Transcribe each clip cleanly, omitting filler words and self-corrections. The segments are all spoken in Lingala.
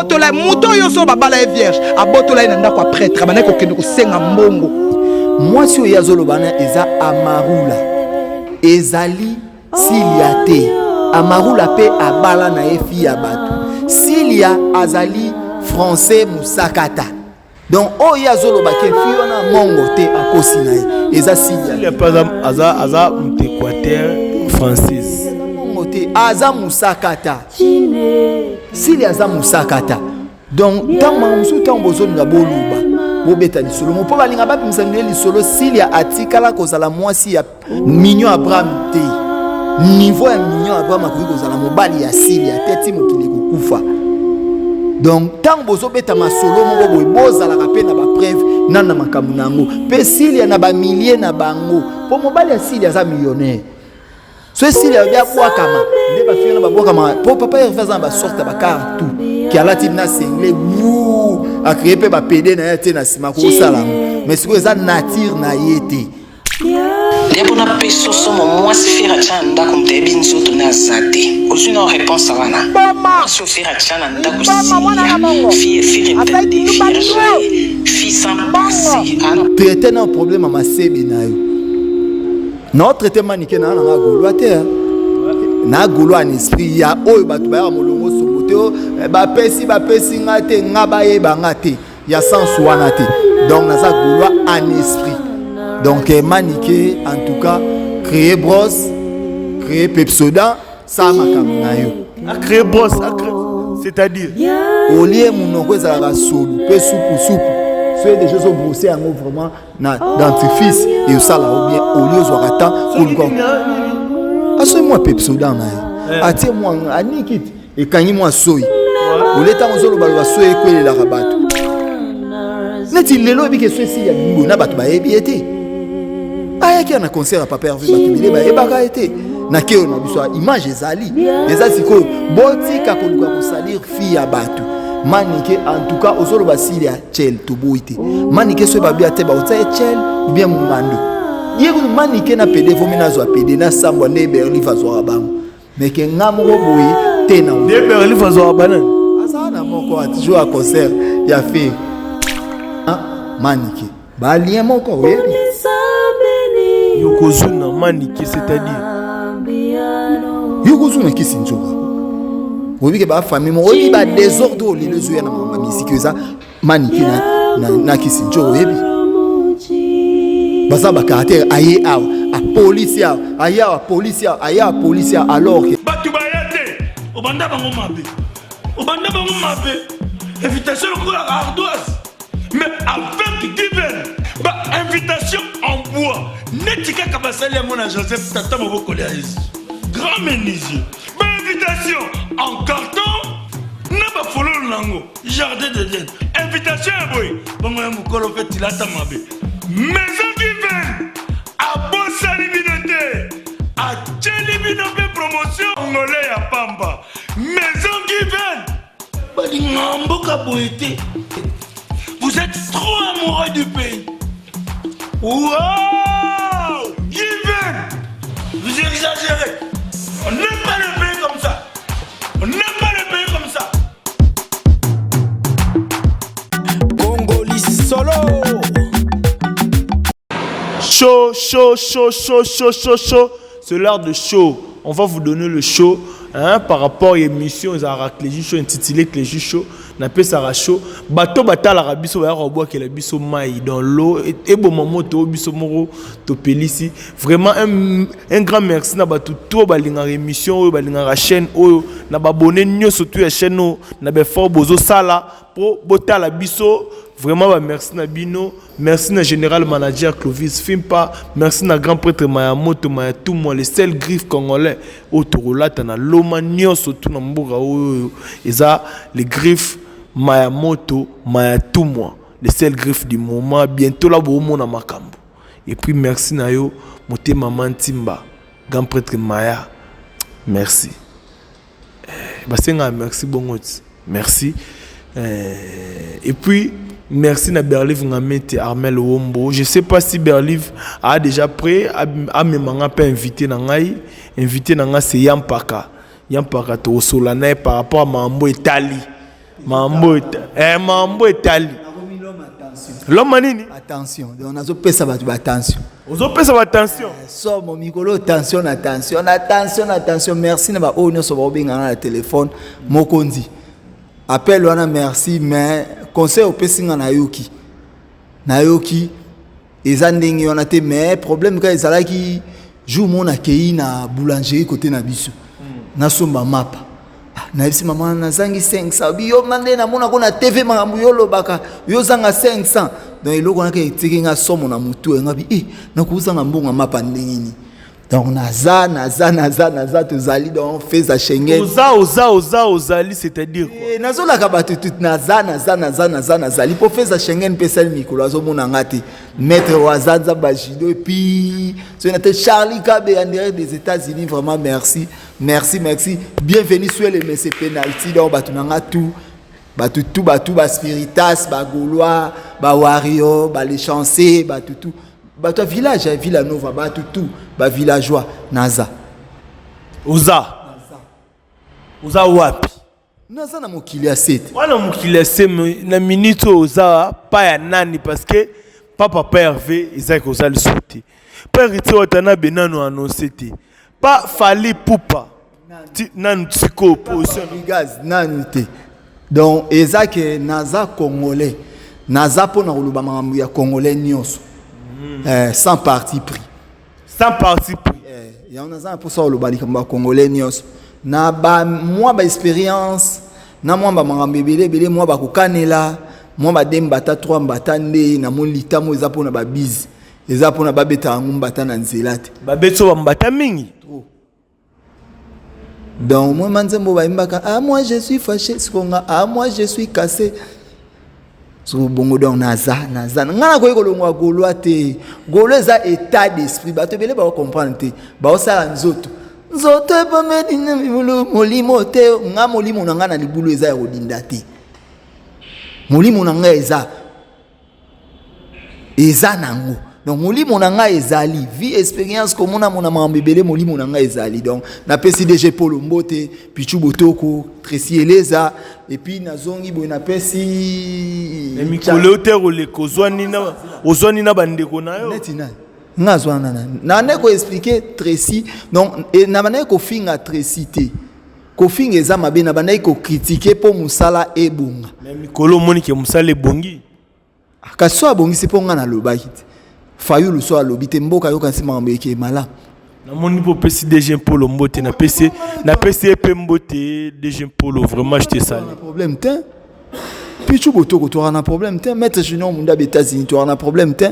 abotola muto yoso babala vierge abotola ina ndako prêtre bana ko kende ko senga mbongo mwasi oyo azolobana eza amarula ezali Silia te amarula pe abala na efi ya bato Silia azali français musakata donc oyo azolobaki efi wana mongo te akosi na ye eza Silia par exemple aza mtéquateur française mongo te aza musakata Silia aza musakata donc tango musu tango bozolinga boluba bobeta lisolo mo po balinga bapimisa ngeli lisolo Silia atikala kozala mwasi ya Mignon Abraham te niveau ya Mignon Abraham akoki kozala mobali ya Silia teti mokili kokufa donc tango bozobeta masolo moko boye bozalaka mpe na bapreuve nana makambo nango mpe Silia na bamilie na bango po mobali ya Silia aza millionnaire so Silia bia bwakama nde bafie na babwakama po papa Hervé aza na basorte bakar tout ki alati na sengle wuu akreye mpe bapede na ye te na nsima kosalango mais sikoyo eza nature na ye te Debo na peso somo mwasi fira chana ndako mtebi nzoto na zate. Ozuna réponse wana. Mwasi fira chana ndako si. Fira mpende, fira joye. Fi sans passer. Traité na problème ma sebi na yo. Non traité maniké na nga golwa te. Na golwa en esprit ya oyo batu ba ya molongo sobote ba pesi ngate ngaba ye bangate. Ya sans wana te. Donc na za golwa en esprit. Donc maniqué en tout cas créer brosse créer pepsoda ça makamna yo créer brosse c'est-à-dire au lieu monoko ezalaka solo pe soupe c'est des choses au brosser en vraiment na dentifrice et ça là ou bien au lieu zwaka temps pour le aso moi pepsoda na yo atie moi anikit et kangi moi soyi au lieu temps ozolo balwa soyi kwelela rabato neti lelo bi ke soyi ya bingo na bato ba ebiete ayaki na concert à papa Hervé batubile ba ebaka été na keo na biso image ezali siko botika koluka ko salir fille ya batu manike en tout cas ozolo basili ya chel to boite manike so ba bia te ba otsa chel ou bien mungando yego manike na pede vomina zo pede na sambo ne berli fazo bango mais ke ngamo boye te na ne berli fazo bana asa na moko atjo a concert ya fait manike ba lien moko webi Yokozuna manike c'est-à-dire Yokozuna qui sinjoka Obi ke ba famille mo obi ba désordre o lelo zo ya na mama musique za manike na ki sinjoka obi Basa ba caractère aye a police a police alors que batu bayate obanda bango mabe invitation ko la ardoise mais avec divin ba invitation en bois netika kabasali ya mona Joseph tata maboko ya Yesu grand menuisier ba invitation en carton na ba fololo nango jardin d'Eden invitation ya boy bongo ya mukolo fait tilata mabe maison divine a bosali binote a tcheli binote promotion ngolé ya pamba maison divine ba dingamboka boité. Vous êtes trop amoureux du pays. Wow! Given! Vous exagérez. On n'aime pas le pays comme ça. On n'aime pas le pays comme ça. Congoli solo. Chaud. C'est l'heure de show. On va vous donner le show par rapport à l'émission Clégie Show intitulée Clégie Show. Na pe sara show bato batala ka biso ba robo ke la biso mai dans l'eau et bon moment to biso moro to pelisi vraiment un grand merci na bato to balinga émission o balinga chaîne o na babonné nyoso to ya chaîne o na be fort bozo sala po botala biso vraiment ba merci na bino merci na général manager Clovis Fimpa merci na grand prêtre Mayamoto Maya tout moi les seuls griffes congolais o to rolata na loma nyoso to na mboka o eza les griffes Mayamoto, Mayatumwa, les seuls griffes du moment, bientôt là, vous mon makambo. Et puis merci Nayo, moté maman Timba, grand prêtre Maya, merci. Merci bon merci. Et puis merci na Berliv Ngamete Armel Wombo. Je sais pas si Berliv a déjà prêt à me m'engaper invité Nanga c'est Yampaka to Solana par rapport à Mambo Italie. Mambo etali. L'homme nini? Attention, donc on a pesa batu attention. Ozo pesa attention. So mon micro attention. Merci na ba onyo so ba obinga na téléphone mokondi. Appel wana merci mais conseil au pesinga na yoki. Eza ndenge wana te mais problème ka ezala ki jour mon akei na boulangerie côté na biso. Na somba mapa. Na yebisi maman na zangi 500 biyo mande na mona kona TV mangambu yolo baka yo zanga 500 donc iloko na ke tiki nga somo na mutu ngabi na kuzanga mbonga mapa ndengini donc naza tozali donc fait za Schengen ozali c'est-à-dire quoi nazola ka batu tout naza zali po fait za Schengen pesel mikolo azomona ngati maître wazanza bajido et puis c'est notre Charlie Kabe en direct des États-Unis vraiment merci bienvenue sur les messieurs penalty donc batu nanga tout batu ba spiritas ba gaulois ba wario ba les chanceux batu tout batu village Villanova batu tout ba villageois naza oza wapi naza na mokili ya 7 wana mokili ya 7 na minute oza pa ya nani parce que papa Hervé Isaac oza le souté père iti otana benano annoncé te pas fali poupa nan tiko position gaz nani te donc Isaac naza congolais naza pona kuluba makambo ya congolais nyonso sans parti pris ya naza pour ça kuluba likambo congolais nyonso na ba moi ba expérience na moi ba makambo ebele moi ba kokanela moi ba dembata 3 mbata nde na molita mo eza pona ba bizi eza pona ba beta ngumbata na nzela te ba beto ba mbata mingi donc moi manzembo ba imbaka moi je suis fâché sikonga moi je suis cassé so bongo donc naza ngana ko ekolongwa golwa te golo eza état d'esprit ba to bele ba comprendre te ba osala nzoto pa medina molimo te nga molimo na nga na libulu eza ya kodinda te molimo na nga eza nango donc molimo na nga ezali vie expérience komona mona mambebele molimo na nga ezali donc na pesi DG Polo Mbote Pichu Botoko Tracy Eleza et puis nazongi boy na pesi mikolo tero le kozwani na bandeko na yo netina ngazwana na ndeko expliquer Tracy donc et na bana ko finga Tracy te ko finga eza mabe na bana ko critiquer po musala ebunga mais mikolo moni ke musala ebongi akaso abongi se po nga na lobaki te fayu luso alobite mboka yo kasi mambo eke mala na moni po pesi DG Polo Mbote na pesi epe Mbote DG Polo vraiment je te salue problème te Pichu Botoko tu as un problème te maître Junior Munda États-Unis tu as un problème te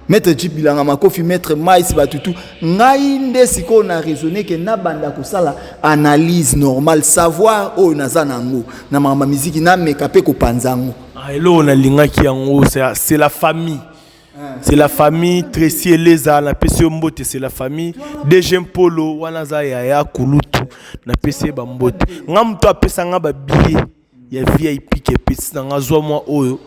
maître Jibilanga Makofi maître Mais Batutu ngai nde siko na raisonner que na banda ko sala analyse normale savoir o naza nango na mama musique na mekape ko panzango elo na lingaki yango c'est la famille. C'est la famille Tracy Eleza na pesi Mbote, c'est la famille DG Polo wanaza ya kulutu na pesi ba Mbote. Ngam to apesa nga ba billet ya VIP ke pesi nga zo moi oyo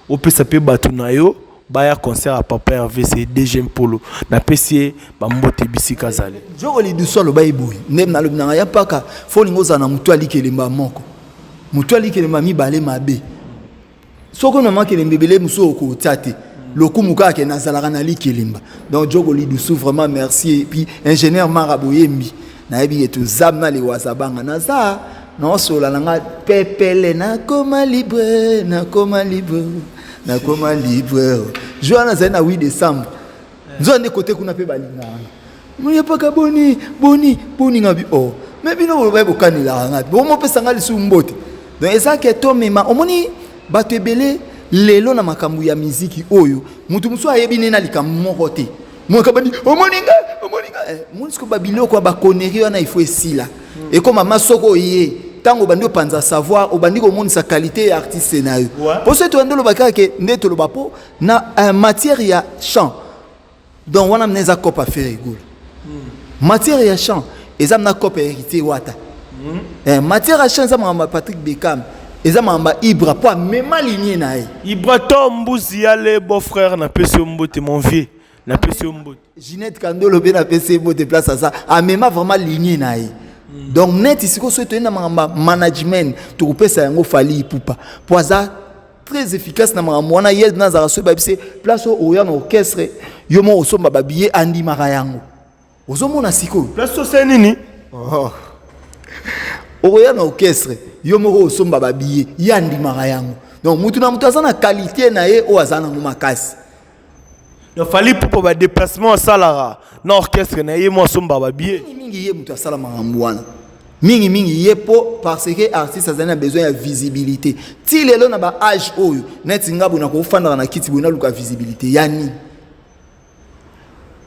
opesa pe batu na yo ba ya concert à papa Hervé c'est DG Polo na pesi ba Mbote bisika zali. Joko li duso lo bayiboy. Nem na lo na ya paka fo lingoza na mutu alikelemba moko. Mutu alikelemba mi bale mabe. Soko na makelembe bele muso ko tate. Le Kumuka qui est nazalaka na likelimba donc Djogo Lidoussou vraiment merci et puis ingénieur Maraboyembi na ebi etu zamna le wazabanga naza non sola nga pepele na koma libre Joana zena 8 décembre nzone côté kuna pe balinga muye paka boni ngabi mais bino ba bokanila nga bo mo pesa nga lisu mbote donc ezaka to mema omoni bato ebele lelo na makambu ya muziki oyo mutu muso ayebi nena likambo moko te mwaka bani omoninga munsko babilo kwa ba connerie wana il faut esila et comme masoko ye tango bandi opanza savoir obandi ko monisa qualité ya artiste na yo pour ça to ndolo bakake ndeto lo bapo na matière ya chant donc wana mneza kopa faire rigolo matière ya chant ezam na kopa hérité wata matière ya chant ezam Patrick Beckham eza mamba Ibra po même aligné na ye Ibra Tombuzi ale beau frère na pesi Mbote mon vieux na pesi Mbote Ginette Kandolo be na pesi Mbote place ça a même vraiment aligné na ye Donc net ici ko souhaite na management to kopesa yango Fally Ipupa pour ça très efficace na mwana yez na za so babise place au ya orchestre yo mo osomba babiye andi marayango ozomona siko place so c'est nini au ya orchestre yo mo osomba babiye yandi marayango donc mutu na mutu azana qualité na ye o azana makasi donc Fally Ipupa ba déplacement salara na orchestre na ye mo osomba babiye mingi ye mutu asala mwana mingi yepo parce que artiste a besoin de visibilité ti lelo na ba âge oyo neti ngabo na ko fanda na kiti bona luka visibilité yani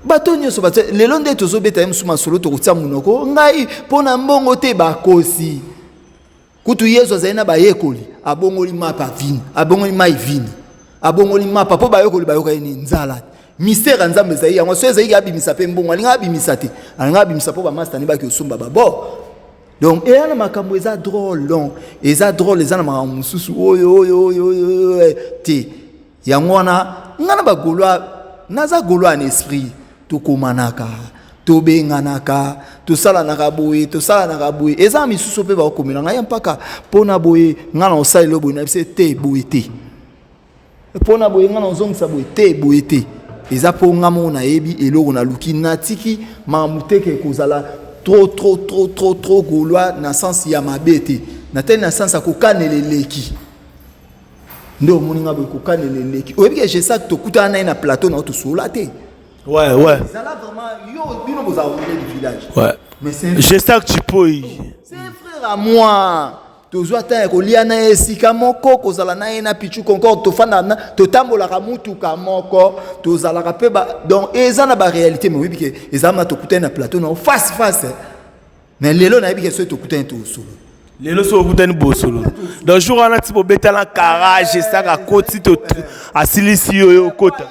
bato nyoso bato lelo nde tozo beta msuma solo to kutia munoko ngai pona mbongo te bakosi kutu yezo zaina ba yekoli abongoli mapa vini abongoli mai vini abongoli mapa po ba yekoli ba yoka ni nzala mystère nzambe zayi yango so zayi abi misape mbongo alinga abi misate alinga abi misapo ba master ni ba ki osumba ba bo. Donc, et à makambo eza drôle, donc eza drôle, eza na makambo mususu oyo te yango wana ngana ba golwa naza golwa en esprit to komanaka to benganaka to sala na kaboye eza misusu pe ba komela ngai mpaka pona boye ngana osala lo boye na bise te boye te pona boye ngana ozongisa boye te eza po ngamo na yebi eloko na luki natiki mamuteke kozala trop gaulois na sens ya mabete na tel na sens akokanele leki ndo moninga bo kokanele leki oyebi que j'ai ça to kuta na plateau na to sola te ouais ça là vraiment yo bino boza au milieu du village ouais mais c'est j'ai ça que tu peux c'est un frère à moi tozo ata ko liana esika moko kozala na ena pichu encore to fanda na to tambola ka mutu ka moko to zala ka pe ba donc eza na ba réalité mais oui que ezama to kuta na plateau na face mais lelo na bi que so to kuta to solo lelo so kuta ni bosolo donc jour on a tipo betala garage ça ka koti to asilisi yo kota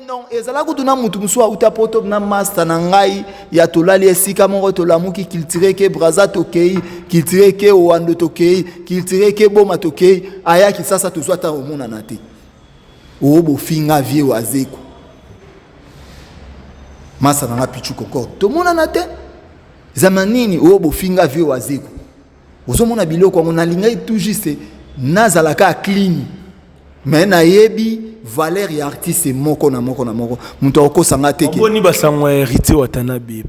non ezala kutuna mutu musu auta poto na master na ngai ya tolali esika moko to lamuki kiltire ke braza tokei kiltire ke oando tokei kiltire ke boma tokei aya ki sasa to swata omona na te obo finga vie wazeko masa na pichu kokor to mona na te zamanini obo finga vie wazeko ozomona biloko ngona lingai tout juste nazalaka clean mais na yebi valeur ya artiste moko na moko muto okosanga teke boni basango hérité watanabi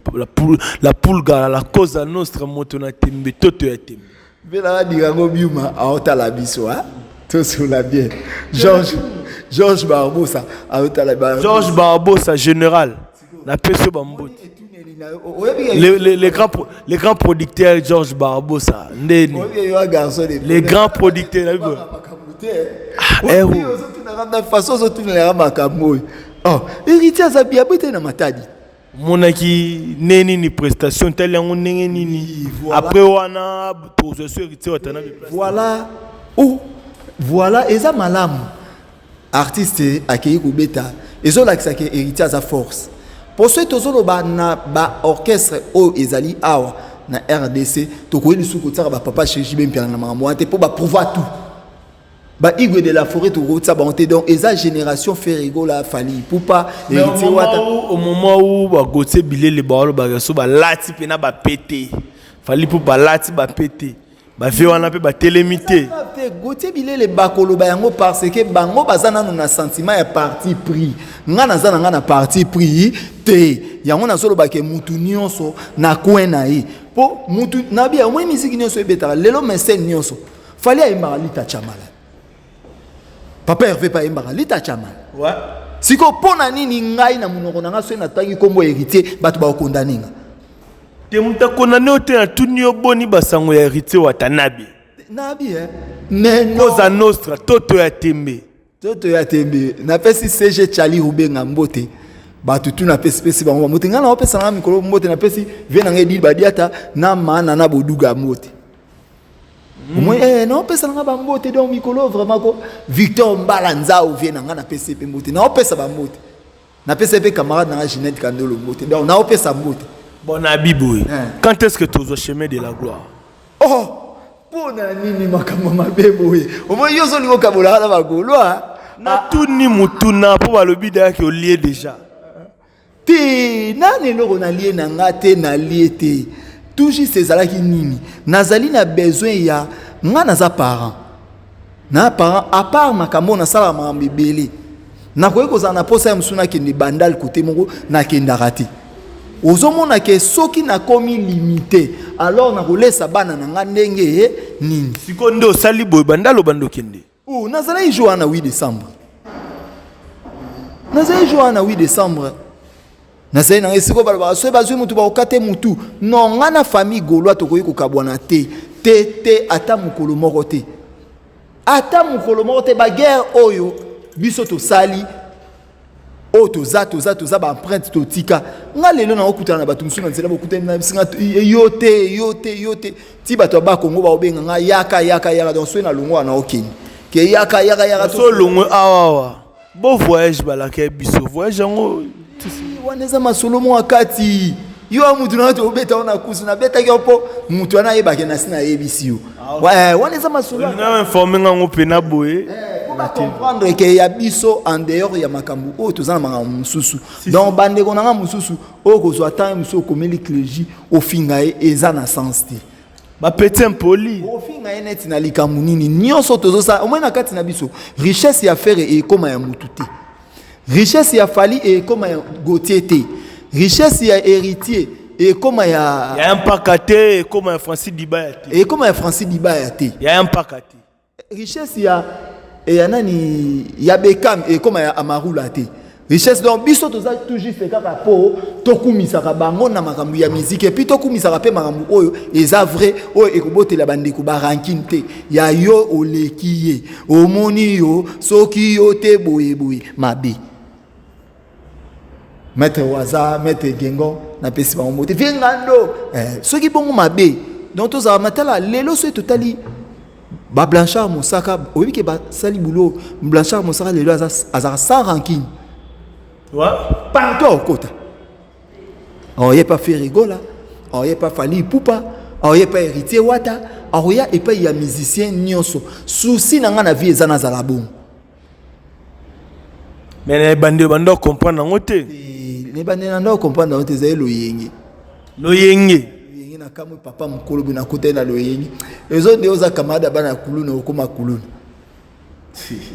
la pulga la cause nostra moto na tembe toto ya tembe bela dirango biuma aota la biso ha to sur la bien Georges Barbosa aota la Georges Barbosa général na peso bambote les grands producteurs Georges Barbosa ndeni les grands producteurs héritier azabia bete na matadi monaki neni ni prestation telle yango ndenge nini après wana tozo so héritier watana voilà eza malamu artiste akei kubeta ezolakisa ke héritier za force pour ce tozolo na ba orchestre o ezali awa na RDC to ko eli suko tsara ba papa chéri ben piana na makambo te pour ba pouvoir tout ba Igwe de la forêt to ko tsa ba onté donc eza génération Ferrigo la Fally Ipupa héritier wata au moment où ba Gauthier Bilele ba lo ba so ba lati pena ba pété Fally Ipupa lati ba pété ba ve wana pe ba télémité Gauthier Bilele ba koloba yango parce que bango bazana na sentiment ya parti pris ngana zana ngana parti pris te yango na solo ba ke mutu nyonso na kwena yi po mutu na bia mwe musique nyonso ebetaka lelo message nyonso Fally ayimba lita chamala papa Hervé pa ayimba lita chamala ouais siko pona nini ngai na munoko na ngaso na tangi kombo héritier batu ba kondaninga te muta condamné ote na tunio boni basango ya héritier watanabi nabi mais Cosa Nostra toto ya tembe na pesi CG Charlie Rubenga mbote batu tu na pesi bango mbote ngana opesa na mikolo mbote na pesi vena ngedi badiata na mana na boduga mbote moi na opesa na ba mbote donc mikolo vraiment ko Victor Mbalanza ou vena ngana pesi pe mbote na opesa ba mbote na pesi pe camarade na Ginette Kandolo mbote donc na opesa mbote bon abiboy quand est-ce que tu au chemin de la gloire pona nini makambo mabeboye omo yozo lingo kabola na bagolwa na tuni mutuna po balobi da ke olie déjà te na lelo na lie na ngate na lie te toujours ezalaki nini nazali na besoin ya nga naza parent na parent à part makambo na sala makambo ebele nakoki kozala na posa ya mosusu nakende bandal kote moko nakendaka te ozomona ke soki nakomi limité alors nakolesa bana na nga ndenge nini siko nde osali boye bandal obanda okende nazalaki jour wana 8 décembre nazalaki jour wana 8 décembre nazali na esiko balobaka soki bazwi mutu bakokate mutu non nga na famille gaulois tokoki kokabwana te ata mokolo moko te ata mokolo moko te baguerre oyo biso tosali oyo toza baempreinte totika nga lelo na okutana na bato mosusu na nzela bokutani na bisinga yo te ti bato ya bakongo baobenga nga yaka donc soki na longo wana okende ke yaka so longo awawa bo voyage balaka biso voyage yango wana eza masolo moko kati yo mutu na to obeta ona kusu na beta yo po mutu ana yebake na sina yebisi yo wana eza masolo na informer ngango pena boye ba comprendre que ya biso en dehors ya makambu o tozana makambu mususu donc bande konanga mususu o kozwa temps mususu komeli clergie o finga eza na sens te ba petit impoli o finga net na likambu nini nyonso tozosa o mwana kati na biso richesse ya faire et comme ya mutu te richesse ya fali et comme ya Gautier te richesse ya héritier et comme ya un pakate et comme Francis Dibaya te et comme ya Francis Dibaya te ya un pakate richesse ya et ya nani ya Bekam et comme ya Amarula te richesse donc biso toza toujours fait kaka po tokumisaka bango na makambu ya musique et puis tokumisaka pe makambu oyo eza vrai oyo ekobotela bandeko ba ranking te ya yo oleki ye omoni yo soki yo te boye mabe maître Waza maître Gengo na pesi ba moto vingando soki bongo mabe donc toza matala lelo so totali ba Blanchard Mosaka oyebi ke ba sali boulot Blanchard Mosaka lelo azara sans ranking pardon kota on y pas fait rigola on y pas Fali Poupa on y pas héritier Wata on y a et pas il y a musicien nyonso souci na nga na vie ezana za la bon mais les bande comprendre ngote les bande na comprendre ngote za loyenge loyenge na kamwe papa mukolo bina kote na loyenge ezo nde oza kamada bana kuluna okoma kuluna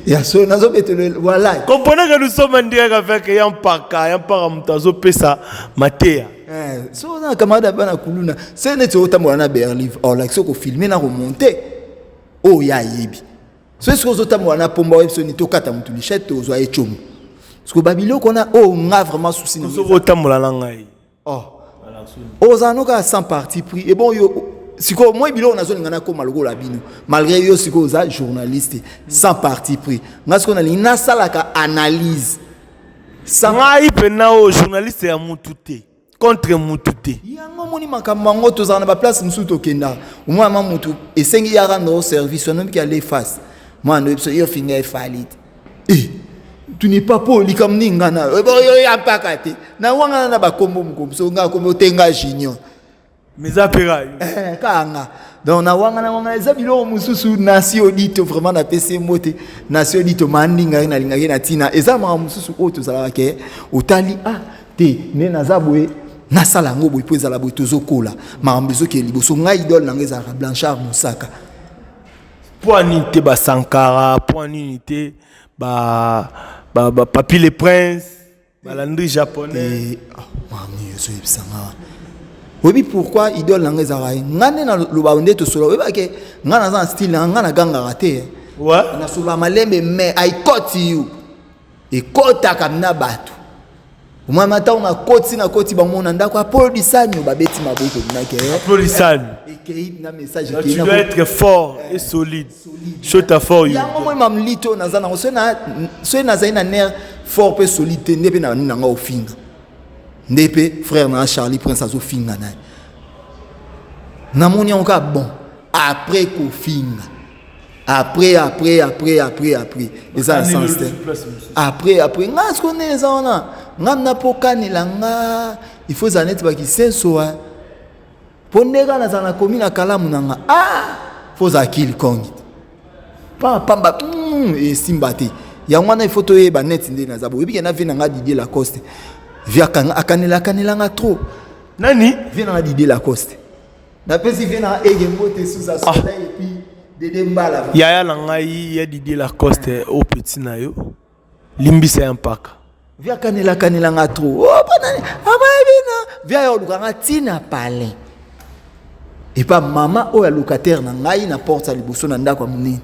ya so nazo betele voilà comprenez que nous sommes en direct avec Yampaka Mutazo pesa matea so na kamada bana kuluna c'est net otambola na Berlin or like so ko filmer na remonter oh ya yebi so est-ce que otambola na pomba webso ni tokata mutu lichette ozo echomo parce que babilo kona oh nga vraiment souci na so otambola na ngai ozanoka sans parti pris et bon yo siko moi bilo na zone ngana ko malgo la bino malgré yo siko za journaliste sans parti pris ngasko na lina salaka analyse sans ngai pena o journaliste ya mututé contre mututé yango moni makambo ngo tozana ba place musuto kenda moi ma mutu esengi ya rendre service on qui aller face moi no yo finga falit tu n'es pas poli comme ningana yo ya pakate na wanga na ba kombo mkomso nga kombo tenga junior mezapera kanga donc na wanga ezabilo mususu nation dito vraiment na PC mote nation dito mandinga na linga na tina ezama mususu oto zala ke otali te ne nazabwe na sala ngo boy poza la boy tozokola makambezo ke liboso ngai idole na ngeza Blanchard Mosaka poinité ba Sankara poinité ba Papy le Prince ba Landry japonais mami yeso ipsanga oui pourquoi idole na ngeza rai ngane na lobaonde to solo oui ke ngana za style ngana ganga raté na solo malembe mais I caught you et kota kamna batu moi mata on a koti ba mona ndako applaudissani ba beti maboko na ke applaudissani et na message qui doit être fort et solide chota fort ya moi mam lito na za na so na za na ner fort pe solide ndebe na nga ofinga ndebe frère na Charlie Prince azo finga na moni on ka bon après ko finga après et ça sens après nga ce qu'on est ça nga na pokani langa il faut zanet ba ki senso pondeka na zana komi na kalamu nanga faut za kill kong pamba et simbate ya mwana il faut to yeba net ndé na zabo ebi na vina nga Didier Lacoste via kanga akanela nga trop nani vina nga Didier Lacoste Na pesi vena egembo te sous sa soleil et puis Dédé Mbala. Yaya Langai, ya Didier Lacoste au petit nayo. Limbisa Yampaka. Via kanela nga trop. Oh banane. Abana. Via yo lukanga tina palin. Et pas maman o ya locataire na ngai na porte liboso na ndako munene.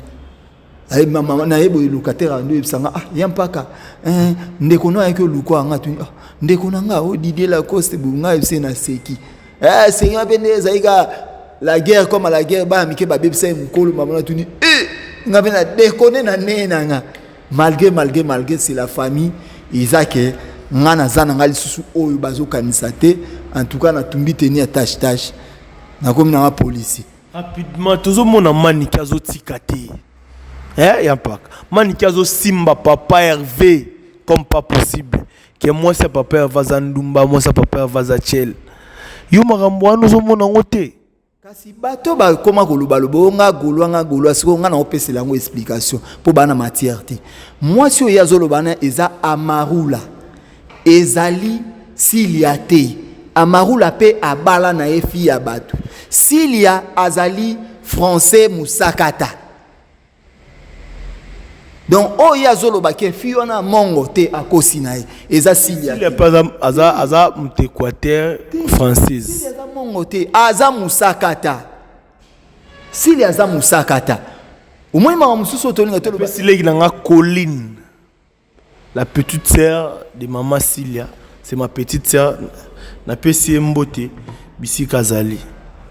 Ay maman na yebo locataire ando ebisanga Yampaka. Ndeko no ayeke lukwa nga tu. Ndeko na nga o Didier Lacoste bunga ebise na seki. Seigneur Beneza la guerre comme à la guerre ba mike ba bebisa mukolo maman tu ni nga bena déconner na nena nga malgré c'est la famille Isaac nga na zana ngali susu oyo bazo kanisa te en tout cas na tumbi tenir tâche na comme na police rapidement tozo mona maniki azotika te Yampaka maniki azo simba papa Hervé comme pas possible que moi c'est papa Vazandumba moi c'est papa Vazachel yo makambo wana ozomona ngo te kasi bato ba koma koluba lobo nga golwa siko nga na opesela ngo explication po bana matière te moi si oyazo lobana eza amarula ezali silia te amarula pe abala na efi ya bato silia azali français musakata donc oyazo lobake fi wana mongo te akosi na eza silia il pas aza mtéquateur française eza mongo te aza musakata silia aza musakata umoi ma mususu tolinga to loba Silia nanga Colline la petite sœur de maman Silia c'est ma petite sœur na pesi mbote bisika zali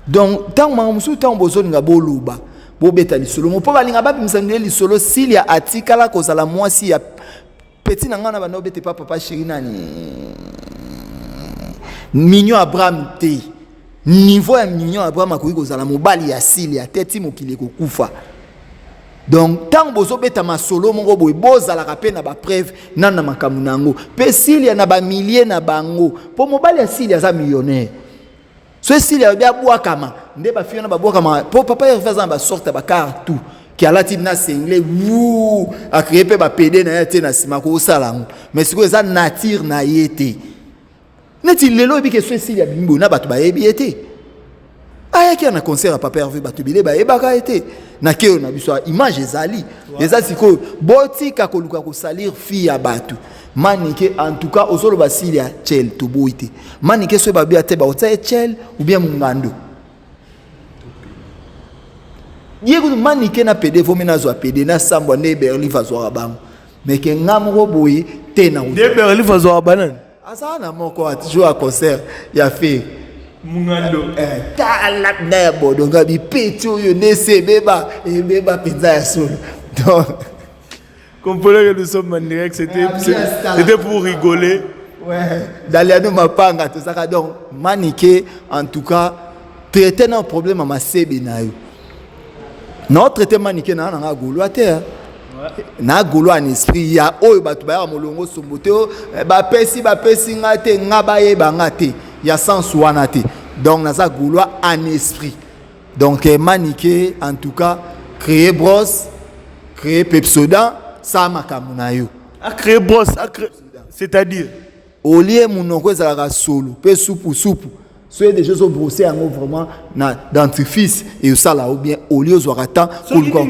donc tant ma mususu tant bozoninga boluba bobeta lisolo mo po balinga babimisa lisolo Silia atikala kozala mwasi ya petit na ngana bana obete papa chéri nani Mignon Abraham te niveau ya Mignon Abraham akoki kozala mobali ya Silia teti mokili kokufa donc tant bozo beta masolo mongo boy bozala ka pe na ba preuve nana makamu nango pe Silia na ba milliers na bango po mobali ya Silia za millionnaire so Silia bia bwakama nde ba fiona ba bwakama po papa Hervé ba sorte ba cartou qui alati na sengle wou a créé pe ba PD na yete na sima ko salango mais siko eza nature na yete neti lelo bi ke so Silia bimbo na batu ba yebi yete aya ki na concert papa Hervé batu bile ba yebaka yete na keo na biso image ezali eza siko botika ko luka ko salir fi ya batu manike en tout cas osolo ba Silia chel to boite manike so ba bia te ba otsa chel ou bien mungando yego manike na PD vomena zo PD na sambo ne Berli vazo bango mais ke ngamro boye te na de Berli vazo banane asa na moko atjo a concert ya fait mungando tala na bodo ngabi peti oyo nese beba pizza ya solo donc comprenez que nous sommes en direct c'était pour rigoler ouais daliano mapanga tout ça donc manike en tout cas traiter un problème à ma sebi na yo notre traité manike na nga golo ate na golo en esprit ya oyo batu ba ya molongo sombote ba pesi ngate ngaba ye bangate ya sens wana te donc naza golo en esprit donc manike en tout cas créer brosse créer Pepsodan ça makamu na yo a créer brosse c'est-à-dire au lieu munoko ezalaka solo pe soupu soyez déjà au brosser en vraiment na dentifrice et au sala ou bien au lieu au temps pour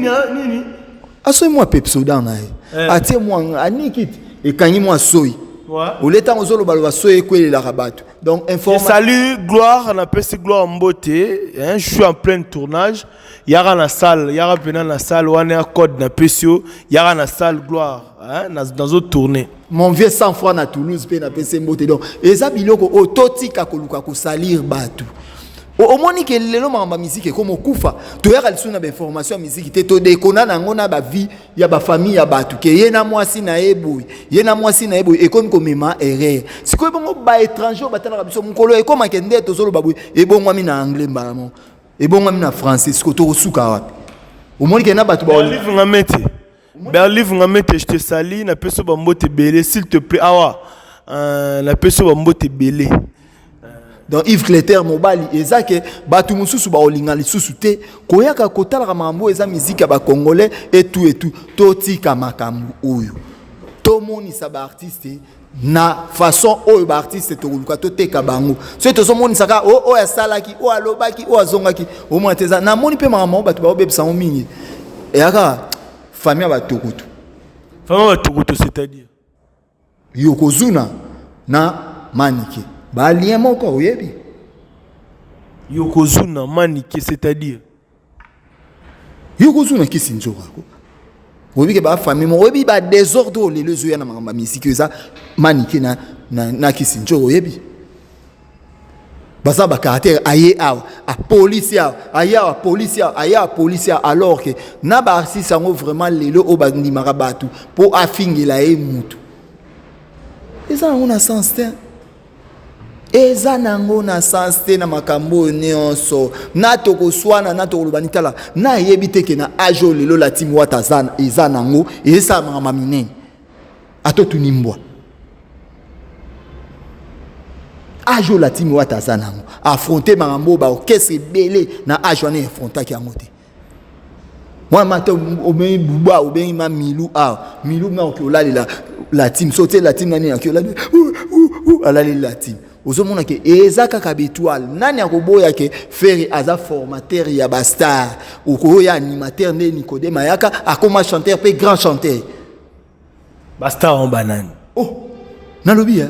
aso moi Pepsodan na atie moi anikit et kangi moi soy au lieu temps ozolo baloba soy kweli la rabato donc information salut gloire on appelle c'est gloire en beauté je suis en plein tournage yara na salle yara pena na salle wana code na pesio yara na salle gloire dans autre tournée mon vieux 100 francs na Toulouse pe na pese mbote donc eza biloko o totika koluka ko salir batu au moni ke lelo mamba musique comme okufa to yaka lisuna ba information musique te to dekona nango na ba vie ya ba famille ya batu ke yena mwasi na eboy e comme komema erreur sikoy bongo ba étranger batala biso mukolo e comme akende to zolo baboy e bongo mi na anglais mbamo e bongo mi na français siko to suka wapi au moni ke na batu ba livre ngamete livre ngamete je te sali na peso bambote belé s'il te plaît awa na peso bambote belé donc Yves Cléter mobali ezake batu mususu ba olinga lisusu te koyaka kotala mambo eza musique ba congolais et tout totika makambu oyo tomo tomonisa ba artiste na façon oyo ba artiste tokoluka toteka bango so tozomonisa ka o ya salaki o alobaki o azongaki o mona teza na moni pe mama bato ba obebisa mingi eyaka famille batokutu c'est-à-dire Yokozuna na Manike ba lien moko oyebi Yokozuna Manike c'est-à-dire Yokozuna kisinjora ko oyebi ke ba famille mo oyebi ba désordre le lezo ya na mama musique ça Manike na kisinjora oyebi basa ba caractère aye a police a police alors que na ba artiste sango vraiment lelo o ba ndimaka batu po afingela e mutu eza nango na sens te eza nango na sens te na makambo nyonso na tokoswana na tokoloba nitala na yebi te ke na ajo lelo la timu wata zana eza nango eza mama minene atotunimbwa ajo la timu wata zana nango affronter makambo ba orchestre belé na ajo na affronter ki angote moi mata obengi buba obengi ma milu na okiola la team sauter la team nani akiola alali la team ozomona ke ezaka ka betoile nani akoboya ke faire aza formateur ya ba star ou ya animateur ne Nicodème Mayaka akoma chanteur pe grand chanteur ba star en banane nalobi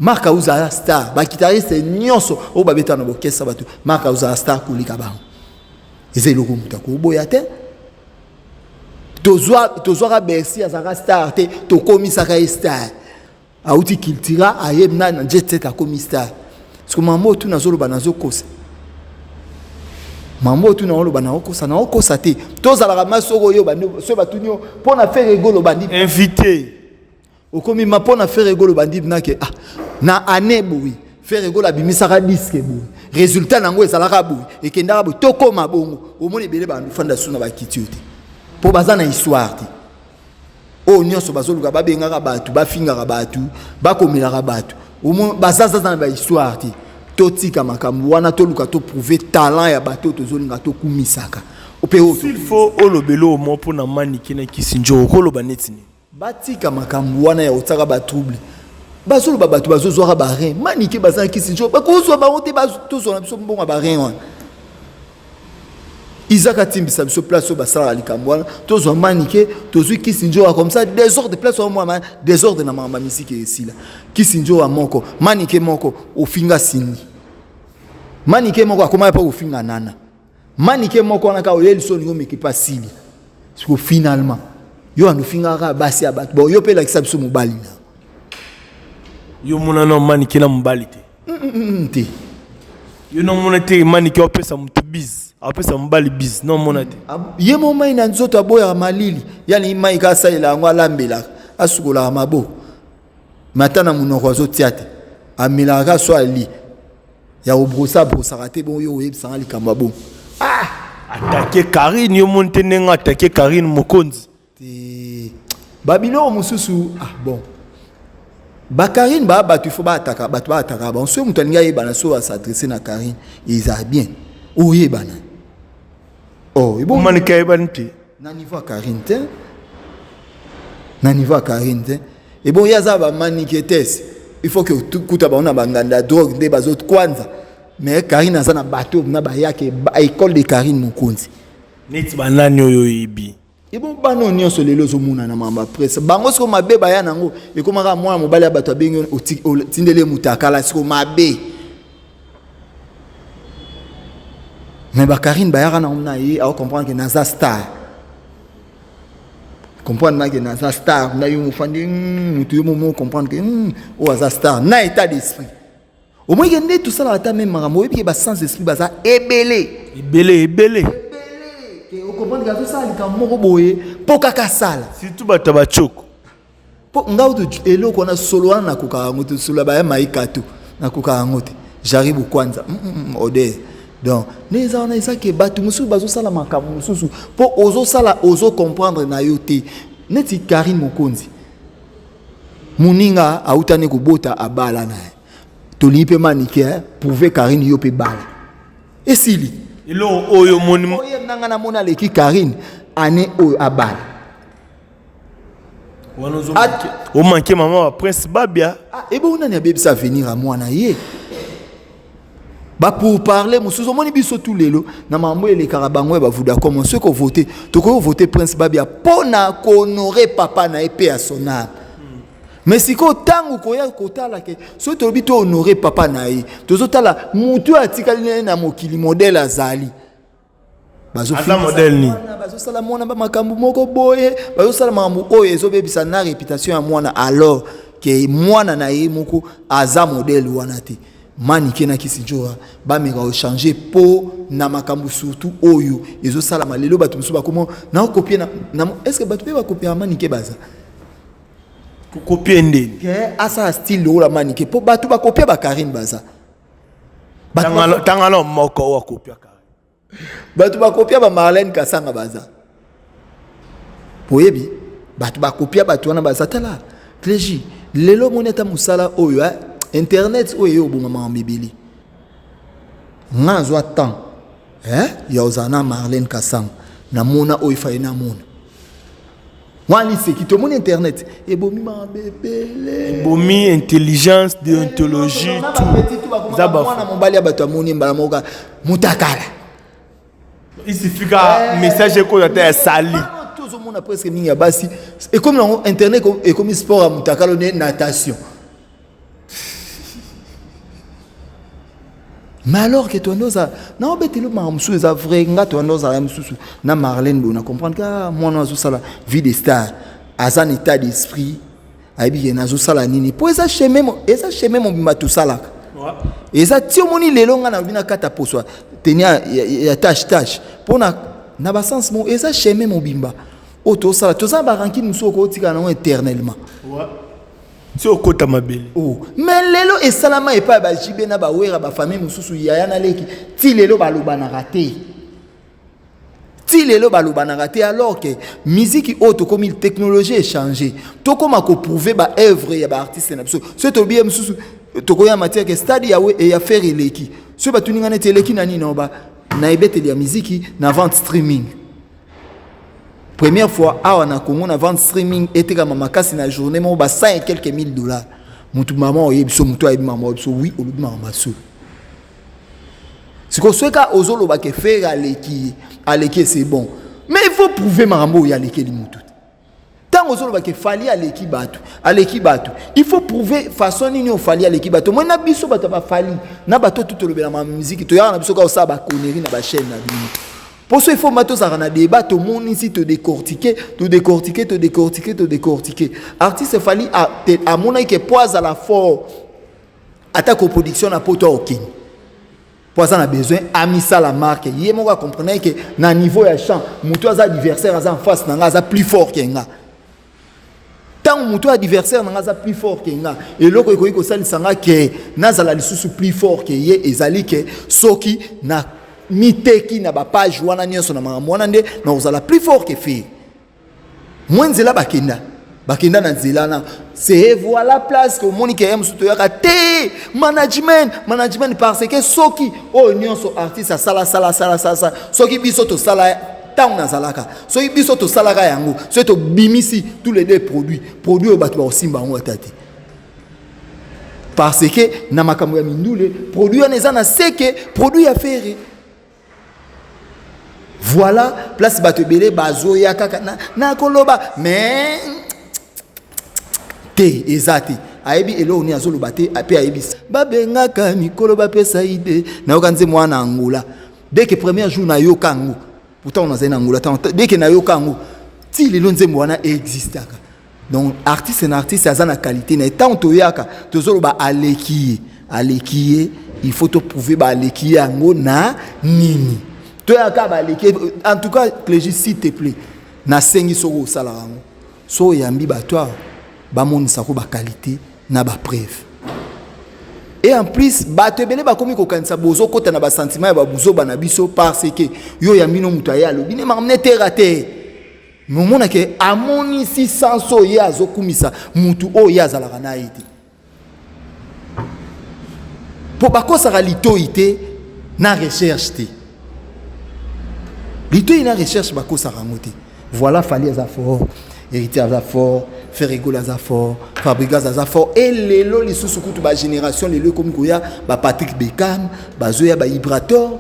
Marc Auza star ba guitariste nyonso o ba beta na bokesa batu Marc Auza star kulika ba ezelo ko mutako boya te tozwaka Bercy azaka star te tokomisaka star auti kiltira ayebna na jet set akomi star parce mambo tu nazoloba nazokosa mambo tu nazoloba naokosa te tozalaka masoko yo bando so batunyo pona faire rigolo bandi invité okomi ma pona faire rigolo bandi nake na année boui faire rigolo bimisaka disque boui résultat nango ezalaka boui ekendaka boui tokoma bongo omoni bele bandu fanda suna bakiti yote po bazana histoire te o nyonso bazoluka babengaka batu bafingaka batu bakomelaka batu omo bazaza na ba histoire te totika makambo wana toluka to prouver talent ya bato tozolinga to kumisaka ope o il faut olobelo mo pona Manike na kisinjo koloba netini batika makambo wana ya otaka ba trouble bazoluba batu bazozwaka ba rein Manike bazana kisinjo bakozwa ba honte bazozwa biso mbonga ba rein wana Isaac Atimbisa biso place au basala likambo tozwa Manike tozwi kisinjo comme ça désordre de place au moi désordre na mama musique ici là kisinjo a moko Manike moko ofinga sini Manike moko akoma pa ofinga nana Manike moko na ka oyeli so ngo mekipa sili parce que finalement yo anofinga ka basi ya bato bon yo pe la kisa biso mobali na yo mona no Manike na mobali te yo no mona te Manike opesa mutu biz apesa mbali biz non monate ye moma ina nzoto aboya malili yani mai ka saila ngo alambela asukola mabo matana munoko azotiate amila ka so ali ya obrosa raté bon yo yebisa ali kamabo attaquer Karine yo monte nenga attaquer Karine Mokonzi babilo mususu bon ba Karine ba batu fo ba ataka ba so mutaninga yebana so s'adresser na Karine ils a bien oyebana oh bon Manike ebante na niveau Karine te et bon yaza ba Manike tes il faut que kuta ba ona banganda drogue de bazot kwanza mais Karine azana bateau na ba yake école de Karine Mokonzi neti banani oyo ibi et bon bano nyonso lelo zo muna na mamba presse bango siko mabe ba ya nango e komaka mwana mobali ya bato abengi tindele mutakala siko mabe mais ba Karine ba yaka na umna yi a comprendre que naza star comprendre que naza star na yo mufandi mutu yo mo comprendre que o aza star na état d'esprit au moins que tout ça la ta même makambo et puis ba sens d'esprit baza ebele que o comprendre que ça li ka moko boye po kaka sala surtout bata ba choko po ngaudo eloko na solo na kuka ngoto solo ba ya maikato na kuka ngote j'arrive kwanza ode donc les gens ils que batu musu bazo sala makambo mususu po ozo sala ozo comprendre na yote neti Karine Mokonzi muninga autane kubota abala na tolipe Manike prouver Karine yo pe bala esili ilo oyo moni oyo nanga na mona leki Karine ane oyo abala Au manqué maman Prince Babia. Et bon, on a bien ça venir à moi na yé. Bah pour parler, mon sous moni biso tous les lots. Na maman les Karabangwe bah vous d'accord mon ceux qui voté. Donc on voté Prince Babia pour na honorer papa na épée à son âme. Mais si ko tangu ko ya kota la ke so to bito honorer papa na yi. To zota la mutu atikali na mokili modèle azali. Bazo modèle ni. Bazo sala mona ba makambu moko boye. Bazo sala makambu oyo ezo bebisa na réputation ya mwana alors que mwana na yi moko aza modèle wana te. Manike na kisinjoa ba meka o changer po na makambu surtout oyo ezo sala malelo batu musu ba comment na copier na est-ce que batu ba copier manike baza copier ndeni ke asa style de la manike po batu ba copier ba Karine baza tangalo moko wa copier Karine batu ba copier ba Marlène Kasanga baza poyebi batu ba copier batu wana baza tala clégie lelo moneta musala oyo internet oyo bonga ma mbibili ngazwa temps ya ozana Marlène Kasanga na mona oyo faina mona wani seki to mon internet e bomi ma bebele bomi intelligence déontologie tout zaba mwana mobali ya bato amoni mbala moka mutakala il suffit que message ko ya sali tous au monde presque mingi basi et comme internet et comme sport à mutakala ne natation. Mais alors que toi nous a non bête le mamsou est vrai nga toi nous a mamsou na Marlène on comprendre que moi nous sala vie de star à un état d'esprit aibi na zo sala nini pour ça chemin mon bima tout sala et ça ti omoni lelo nga na bina kata poswa tenia ya tâche pour na ba sens mon et ça chemin mon bimba auto sala to za ba ranki muso ko tika na éternellement. C'est au côté mabeli. Oh, mais lelo et salama et pas ba jibe na ba wera ba famille mususu yaya na leki ti lelo ba loba na raté. Ti lelo ba loba na raté alors que musique auto comme il technologie est changé. To comme ko prouver ba œuvre ya ba artiste na biso. Ce to bien mususu to ko ya matière que stade ya we et ya faire leki. Ce ba tuninga na teleki na nini ba na ebete ya musique na vente streaming. Première fois, on a Congo, on a vendu streaming, et tu as makasi na journée, on a 100 et quelques $1000. Mon maman, oui, au bout de maman, c'est que ce cas, aux autres, on va faire à l'équipe, c'est bon. Mais il faut prouver Marambo, il y a l'équipe, tant aux autres, on va faire à l'équipe, il faut prouver façon, il faut faire à l'équipe. Moi, je n'ai pas fait, je n'ai pas tout le musique, tu as pas connerie dans la chaîne. Pour ça, il faut mettre ça dans un débat, tout le monde ici te décortiquer. Artiste, il fallait à mon avis que poise à la fort, attaque aux productions à poto aucun. Poise a besoin, ami ça la marque. Il faut comprendre que dans le niveau de champ, mon adversaire en face, n'a plus fort que nga. Tant mon adversaire n'a plus fort que nga. Et l'autre que ça, il s'en que n'a la sous plus fort que yé et zali que soki na miteki na ba page wana nyonso na mwana nde na uzala plus fort que fait mwenzela bakenda na nzela na c'est voilà place que monique aime surtout ya te management parce que soki o nyonso artiste sala soki biso to sala tant na zalaka soki biso to salaka yango so to bimisi tous les deux produits au bato ba osimba ngo tati parce que na makambo ya mindule produit on ezana c'est que produit ya faire. Voilà, place batebele bazo ya kaka na koloba mais te ezati aibi elo ni azolo bate ape aibi babenga ka mikolo ba pesa ide na okanze mwana ngula dès que premier jour na yokango pourtant on a zena ngula dès que na yokango ti lelo nzembo wana existaka donc artiste azana qualité na tant to yaka tozolo ba aleki il faut te prouver ba aleki yango na nini. En tout cas, Clégie, s'il te plaît, na sengi soko salarango. So yambi ba toi, ba moni sako ba qualité, na ba preuve. Et en plus, ba te belé ba komi ko kanisa bozo kota na ba sentiment ba buzo ba na biso parce que yo yambi no mutaya lo bine mamne terate. Momona ke amoni si sanso ya zokumisa mutu o ya zalaka na ite. Po ba ko sara litoité na recherche te. L'ito il a recherche bako sarangote. Voilà fallait à fort, héritier à fort, Ferrigola za fort, Fabregas za fort et lelo les sous kutu ba génération lelo comme koya ba Patrick Beckham, ba Zoya ba Ibrator.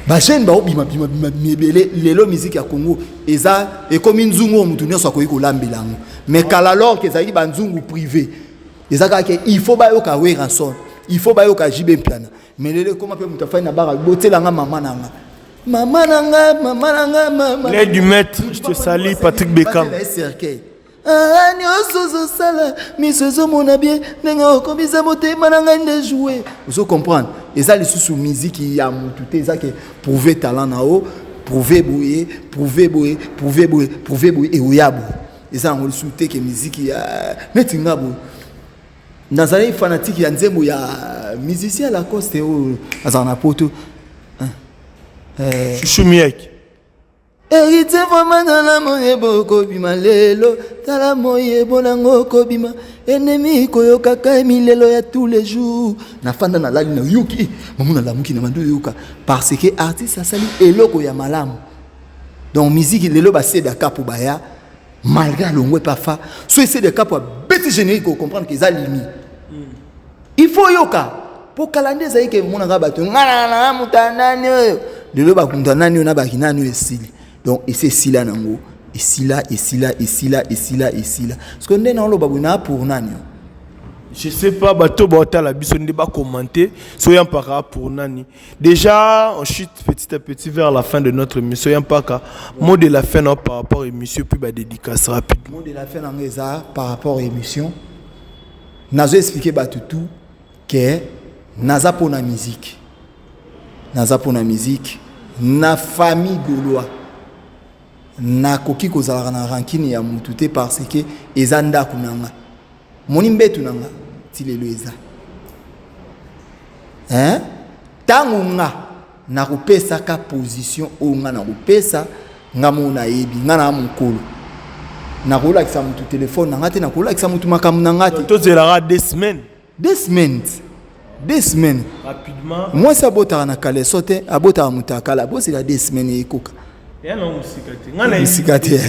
Ba jeune ba obima lelo musique ya Congo eza et comme nzungu mutu nyonso akoyi ko lambelango. Mais kala alors que ça y ba nzungu privé. Ezaka ke il faut ba yo ka we ranson. Il faut ba yo ka jibe mpiana. Mais lelo comme pe mutu fa na bara botelanga mama nanga. Maman nanga. L'aide du maître, je te salue, Patrick Beckham. Vous comprenez? Et ça, les sous musique qui a monté, ça qui prouver talent na haut, prouver bouiller, et oyabo. Et ça, on le soutient que musique qui a. Mais tu n'as pas. Dans un fanatique, il y a un musicien à la coste et au Azanapoto. Chouchou Miek. Hérité vraiment dans la moye boko bima lelo, dans la moye bonango kobima, ennemi koyoka kaimi lelo ya tous les jours. Na fanda na lali na yuki, mamuna la muki na mandu yuka, parce que artiste asali eloko ya malamu. Donc musique lelo ba c'est d'accord pour baya, malgré l'ongwe pas fa, soit c'est d'accord pour bête générique pour comprendre qu'ils a limi. Il faut yoka pour calendrier ça que mon nga bato ngana na mutanani oyo. Lelo ba kuntanani na ba kinani esili. Donc et c'est sila nango, et sila. Parce que nous on lo babuna pour nani. Je sais pas bato bota la biso ne pas commenter soyons pas pour nani. Déjà on chute petit à petit vers la fin de notre émission soyons pas mot de la fin par rapport à émission puis ba dédicace rapide. Mot de la fin ngeza par rapport à émission. Nazo expliquer batutu que naza pour la musique. Naza pour la musique. Na famille gaulois na koki kozala na rankini ya mutute parce que ezanda kunanga moni mbetu nanga tilelo eza tangu nga na kopesa ka position o nga na kopesa nga mona yebi nga na mukolo na kola kisa mutu téléphone nanga te na kola kisa mutu makamu nanga te to zela 2 semaines rapidement moi ça bota na kale sote abota mutakala bo c'est la 2 semaines ekoka ya na musikati ngana musikati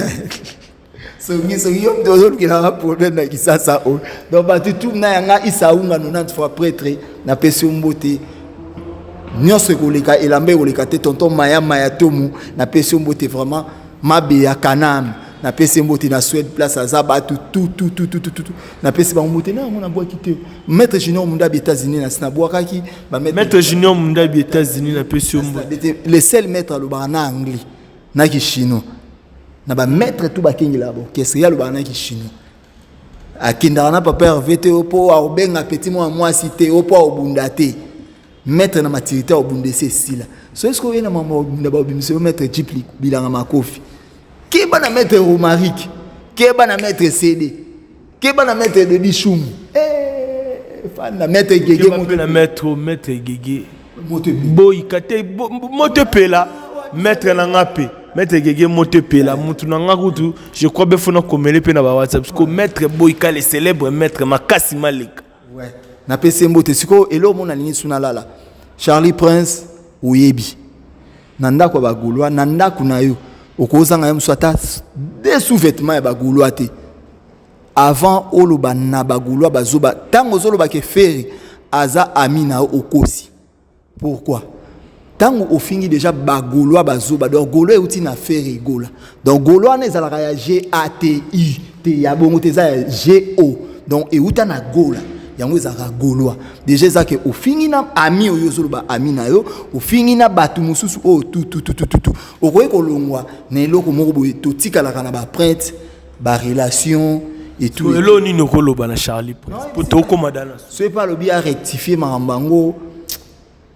so yo dozo kila problème na kisasa o donc batutu na yanga isaunga 90 fois prêtre na pesi mbote nyonso koleka elambe koleka te tonton maya tomu na pesi mbote vraiment mabe ya kanam na pesi mbote na Suède place azaba tout na pesi ba mbote na mona boa kité maître junior munda bi États-Unis na sina boa kaki ba maître junior munda bi États-Unis na pesi mbote le seul maître lo ba na anglais na ki chino na ba maître tout ba kingi la bo qu'est-ce ya lo ba na ki chino akinda na papa RVT opo a obenga petit moi cité opo obundate maître na maturité obundese sila so est-ce que na mama obunda ba obimse maître Jipli bilanga makofi Keba na maître Romaric, keba na maître CD, keba na maître de Bichoum. Fan na maître Gégé, moto na maître Gégé. Boy kate moto pela maître na ngape. Maître Gégé moto pela mutu na ngakutu. Je crois be fona komele pe na ba WhatsApp parce que maître Boy ka le célèbre maître Makasi Malika. Ouais. Na pese mbote siko elo mona lingi suna lala. Charlie Prince Oyebi. Nanda kwa bagulwa nanda kuna yo. Okozanga yam swata des sous-vêtements ya bagulwa te avant oloba na bagulwa bazoba tango zoloba ke feri aza amina okosi pourquoi tango ofingi déjà bagulwa bazoba donc golo euti na feri gola donc golo na ezalaka ya GATI te ya bongo te za GO donc euta na gola yango ezaka golwa déjà ezaka ofingi na ami oyo zoloba ami na yo ofingi na batu mususu o tout okoye kolongwa na eloko moko boye totikalaka na ba prêtre ba relation et tout elo ni nokoloba na Charlie poto komadana c'est pas le bien rectifier marambango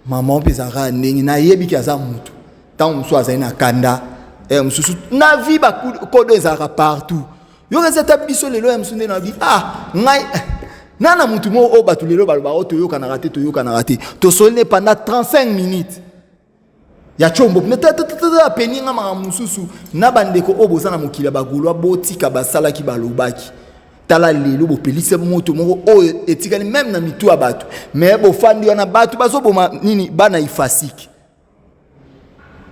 maman pezaka ndenge na yebi ki aza mutu tant musu azali na kanda mususu na vie ba kodo ezaka partout yo rezeta biso lelo ya musunde na vie ngai nana mutu mo o batulelo baloba o toyoka na raté to solne pendant 35 minutes ya chombo metata peninga mama mususu na bandeko o bozana mokila bagulwa botika basala ki balobaki tala lelo bo pelise moto moko o etikali même na mitu ya batu mais bo fandi na batu bazoboma nini bana ifasiki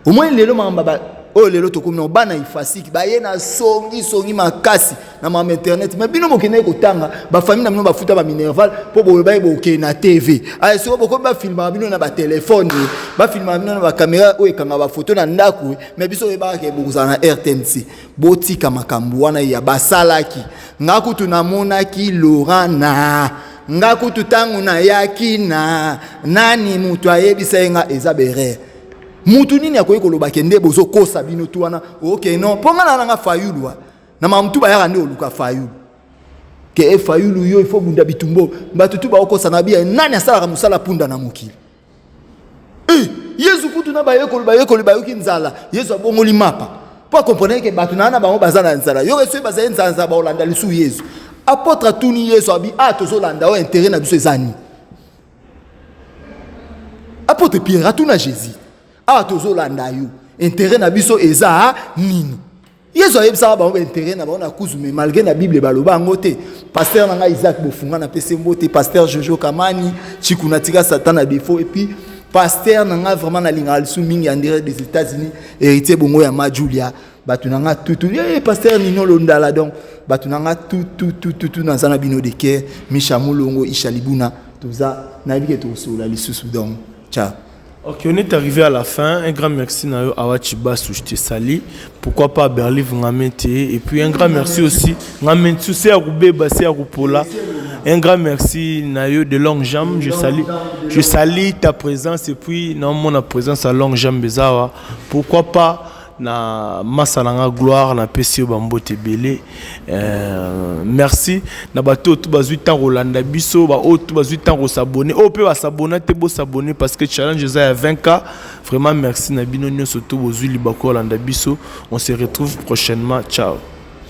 au moins lelo mama oh lelo to comme no bana ifasiki ba ye na songi makasi na ma internet mais bino mokene ko tanga ba famille na bino ba futa ba minerval po bo ba ke na TV ay so boko ba filma bino na ba téléphone ba filma bino na ba caméra o ekanga ba photo na ndaku mais biso e ba ke boza na RTNC botika makambu wana ya basalaki ngakutu na monaki Lorana ngakutu tangu na yakina nani mutu ayebisa nga ezabere mutu nini akoyi koloba kende bozo kosa bino tu wana okay non ponga na nga fayulu na mamtu ba yaka nde oluka fayulu ke fayulu yo ifo bunda bitumbo batutu ba okosa na bia nani asala musala punda na mokili Yesu kutu na ba yekolo yoki nzala Yesu abongoli mapa po comprendre que batu na bango bazana nzala yo reso bazana nzala ba olanda lisu Yesu apôtre tuni Yesu abi tozolanda o intérêt na biso ezani apôtre Pierre atuna Jésus tozolanda yo intérêt na biso eza nini Yesu ayebisa ba intérêt na ba na kuzume malgré na Bible baloba ngote pasteur nanga Isaac Bofunga na pese mbote pasteur Jojo Kamani chikuna tika Satan na défaut et puis pasteur nanga vraiment na linga alsu mingi en direct des États-Unis héritier bongo ya Majulia batunanga tout pasteur Nino Londala donc batunanga tout na zana bino de ke Mishamulongo Ishalibuna toza na bike to sola lisusu donc ciao. Ok, on est arrivé à la fin. Un grand merci Nayo Awachiba Souchte Sali. Pourquoi pas Berli Vungamete. Et puis un grand merci aussi Ngamentu Se Aroube Basse Aroupola. Un grand merci Nayo de Longue Jambe. Je salue ta présence et puis non mon présence à Longue Jambe Bezawa. Pourquoi pas na masalanga gloire na pesi bambote belé merci na bato tout bazui temps Rolanda biso ba tout bazui temps s'abonner o pe ba s'abonner te bo s'abonner parce que challenge za 20K vraiment merci na bino nyo surtout bozui libako Rolanda biso on se retrouve prochainement ciao.